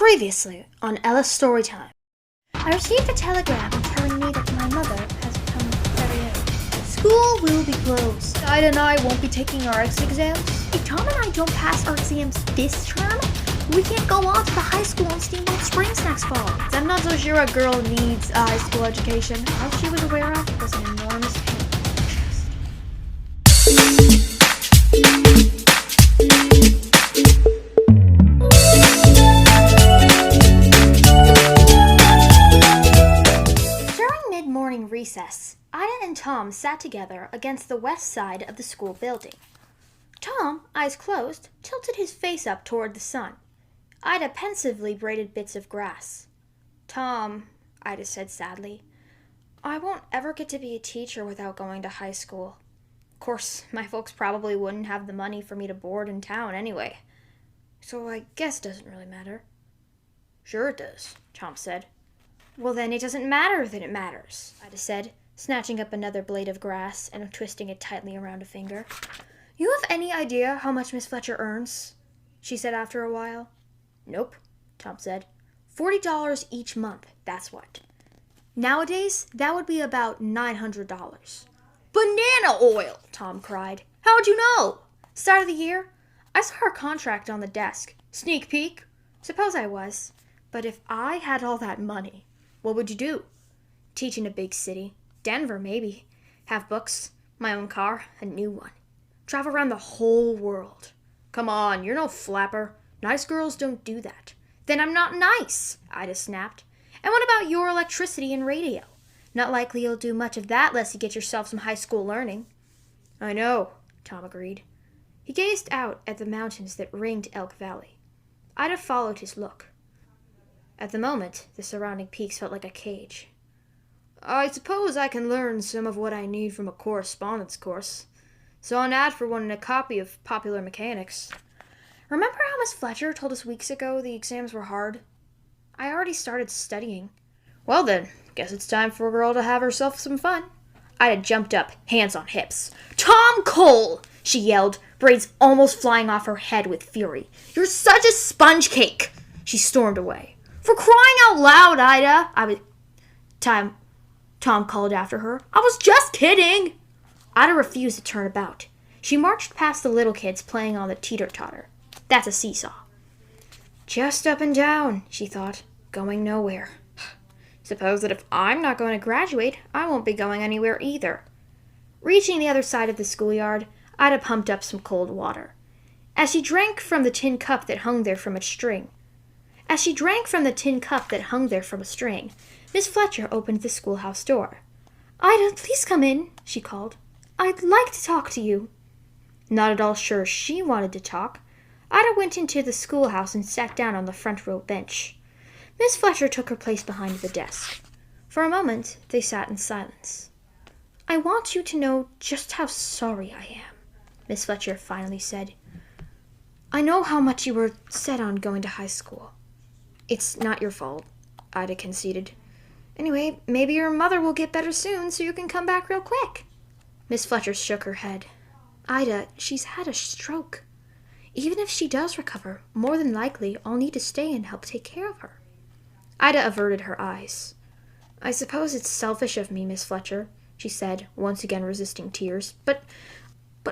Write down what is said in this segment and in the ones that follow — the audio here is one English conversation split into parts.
Previously on Ella's Storytime. I received a telegram telling me that my mother has become very ill. School will be closed. Ida and I won't be taking our exams. If Tom and I don't pass our exams this term, we can't go on to the high school in Steamboat Springs next fall. I'm not so sure a girl needs a high school education. All she was aware of was an enormous pain in her chest. Morning recess, Ida and Tom sat together against the west side of the school building. Tom, eyes closed, tilted his face up toward the sun. Ida pensively braided bits of grass. "Tom," Ida said sadly, "I won't ever get to be a teacher without going to high school. Of course, my folks probably wouldn't have the money for me to board in town anyway. So I guess it doesn't really matter." "Sure it does," Tom said. "Well, then it doesn't matter that it matters," Ida said, snatching up another blade of grass and twisting it tightly around a finger. "You have any idea how much Miss Fletcher earns?" she said after a while. "Nope," Tom said. $40 each month, that's what. Nowadays, that would be about $900. "Banana oil!" Tom cried. "How'd you know?" "Start of the year, I saw her contract on the desk. Sneak peek. Suppose I was. But if I had all that money, what would you do?" "Teach in a big city. Denver, maybe. Have books, my own car, a new one. Travel around the whole world." "Come on, you're no flapper. Nice girls don't do that." "Then I'm not nice," Ida snapped. "And what about your electricity and radio? Not likely you'll do much of that unless you get yourself some high school learning." "I know," Tom agreed. He gazed out at the mountains that ringed Elk Valley. Ida followed his look. At the moment, the surrounding peaks felt like a cage. "I suppose I can learn some of what I need from a correspondence course. Saw an ad for one in a copy of Popular Mechanics." "Remember how Miss Fletcher told us weeks ago the exams were hard? I already started studying." "Well then, guess it's time for a girl to have herself some fun." Ida jumped up, hands on hips. "Tom Kohl!" she yelled, braids almost flying off her head with fury. "You're such a sponge cake!" She stormed away. "For crying out loud, Ida!" Tom called after her. "I was just kidding!" Ida refused to turn about. She marched past the little kids playing on the teeter-totter. That's a seesaw. Just up and down, she thought, going nowhere. Suppose that if I'm not going to graduate, I won't be going anywhere either. Reaching the other side of the schoolyard, Ida pumped up some cold water. As she drank from the tin cup that hung there from a string, Miss Fletcher opened the schoolhouse door. "Ida, please come in," she called. "I'd like to talk to you." Not at all sure she wanted to talk, Ida went into the schoolhouse and sat down on the front row bench. Miss Fletcher took her place behind the desk. For a moment, they sat in silence. "I want you to know just how sorry I am," Miss Fletcher finally said. "I know how much you were set on going to high school." "It's not your fault," Ida conceded. "Anyway, maybe your mother will get better soon so you can come back real quick." Miss Fletcher shook her head. "Ida, she's had a stroke. Even if she does recover, more than likely I'll need to stay and help take care of her." Ida averted her eyes. "I suppose it's selfish of me, Miss Fletcher," she said, once again resisting tears. But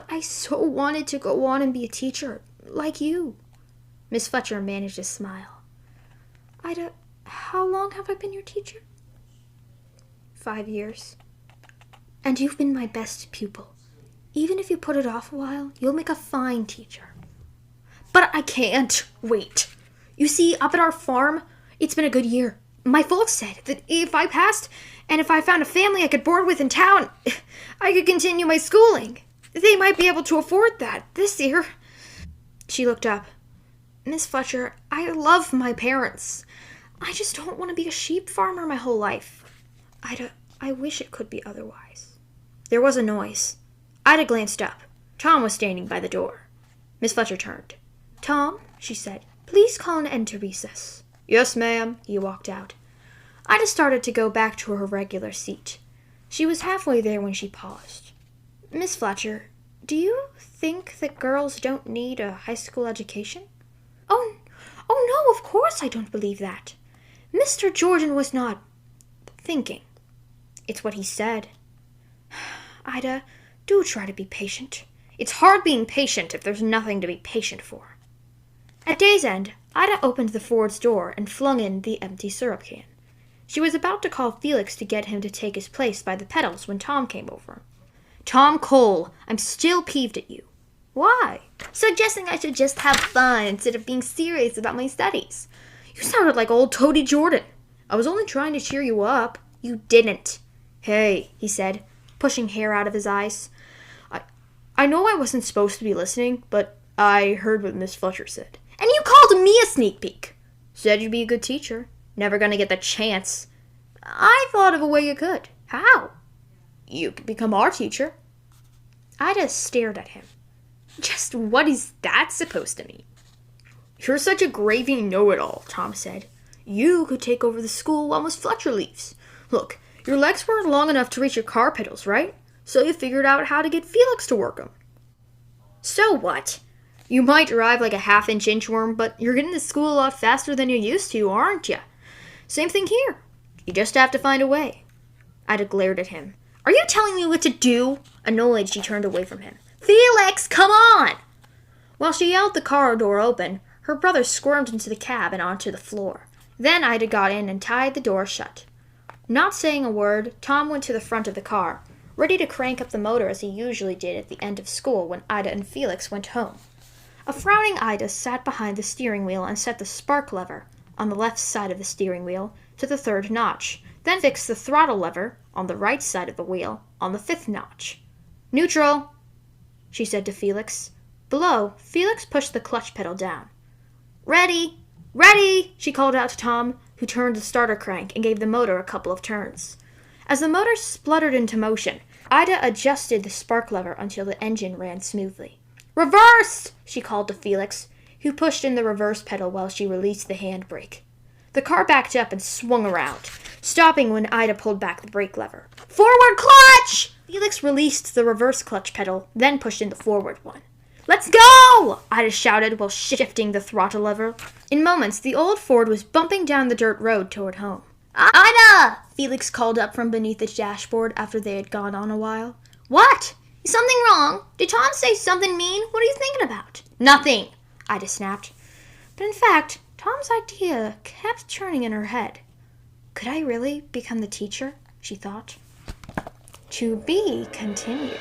I so wanted to go on and be a teacher, like you." Miss Fletcher managed a smile. "Ida, how long have I been your teacher?" 5 years. "And you've been my best pupil. Even if you put it off a while, you'll make a fine teacher." "But I can't wait. You see, up at our farm, it's been a good year. My folks said that if I passed, and if I found a family I could board with in town, I could continue my schooling. They might be able to afford that this year." She looked up. "Miss Fletcher, I love my parents. I just don't want to be a sheep farmer my whole life. Ida, I wish it could be otherwise." There was a noise. Ida glanced up. Tom was standing by the door. Miss Fletcher turned. "Tom," she said, "please call an end to recess." "Yes, ma'am." He walked out. Ida started to go back to her regular seat. She was halfway there when she paused. "Miss Fletcher, do you think that girls don't need a high school education?" Oh, Oh no, of course I don't believe that. Mr. Jordan was not thinking. It's what he said. Ida, do try to be patient. It's hard being patient if there's nothing to be patient for. At day's end, Ida opened the Ford's door and flung in the empty syrup can. She was about to call Felix to get him to take his place by the pedals when Tom came over. Tom Kohl, I'm still peeved at you. Why? Suggesting I should just have fun instead of being serious about my studies. You sounded like old Toady Jordan. I was only trying to cheer you up. You didn't. Hey, he said, pushing hair out of his eyes. I know I wasn't supposed to be listening, but I heard what Miss Fletcher said. And you called me a sneak peek. Said you'd be a good teacher. Never gonna get the chance. I thought of a way you could. How? You could become our teacher. Ida stared at him. Just what is that supposed to mean? You're such a gravy know-it-all, Tom said. You could take over the school while Miss Fletcher leaves. Look, your legs weren't long enough to reach your car pedals, right? So you figured out how to get Felix to work them. So what? You might drive like a half-inch inchworm, but you're getting to school a lot faster than you used to, aren't you? Same thing here. You just have to find a way. Ida glared at him. Are you telling me what to do? Annoyed, she turned away from him. Felix, come on! While she yelled the car door open, her brother squirmed into the cab and onto the floor. Then Ida got in and tied the door shut. Not saying a word, Tom went to the front of the car, ready to crank up the motor as he usually did at the end of school when Ida and Felix went home. A frowning Ida sat behind the steering wheel and set the spark lever, on the left side of the steering wheel, to the 3rd notch, then fixed the throttle lever, on the right side of the wheel, on the 5th notch. Neutral, she said to Felix. Below, Felix pushed the clutch pedal down. Ready! Ready! She called out to Tom, who turned the starter crank and gave the motor a couple of turns. As the motor spluttered into motion, Ida adjusted the spark lever until the engine ran smoothly. Reverse! She called to Felix, who pushed in the reverse pedal while she released the handbrake. The car backed up and swung around, stopping when Ida pulled back the brake lever. Forward clutch! Felix released the reverse clutch pedal, then pushed in the forward one. Let's go! Ida shouted while shifting the throttle lever. In moments, the old Ford was bumping down the dirt road toward home. Ida! Felix called up from beneath the dashboard after they had gone on a while. What? Is something wrong? Did Tom say something mean? What are you thinking about? Nothing, Ida snapped. But in fact, Tom's idea kept turning in her head. Could I really become the teacher? She thought. To be continued.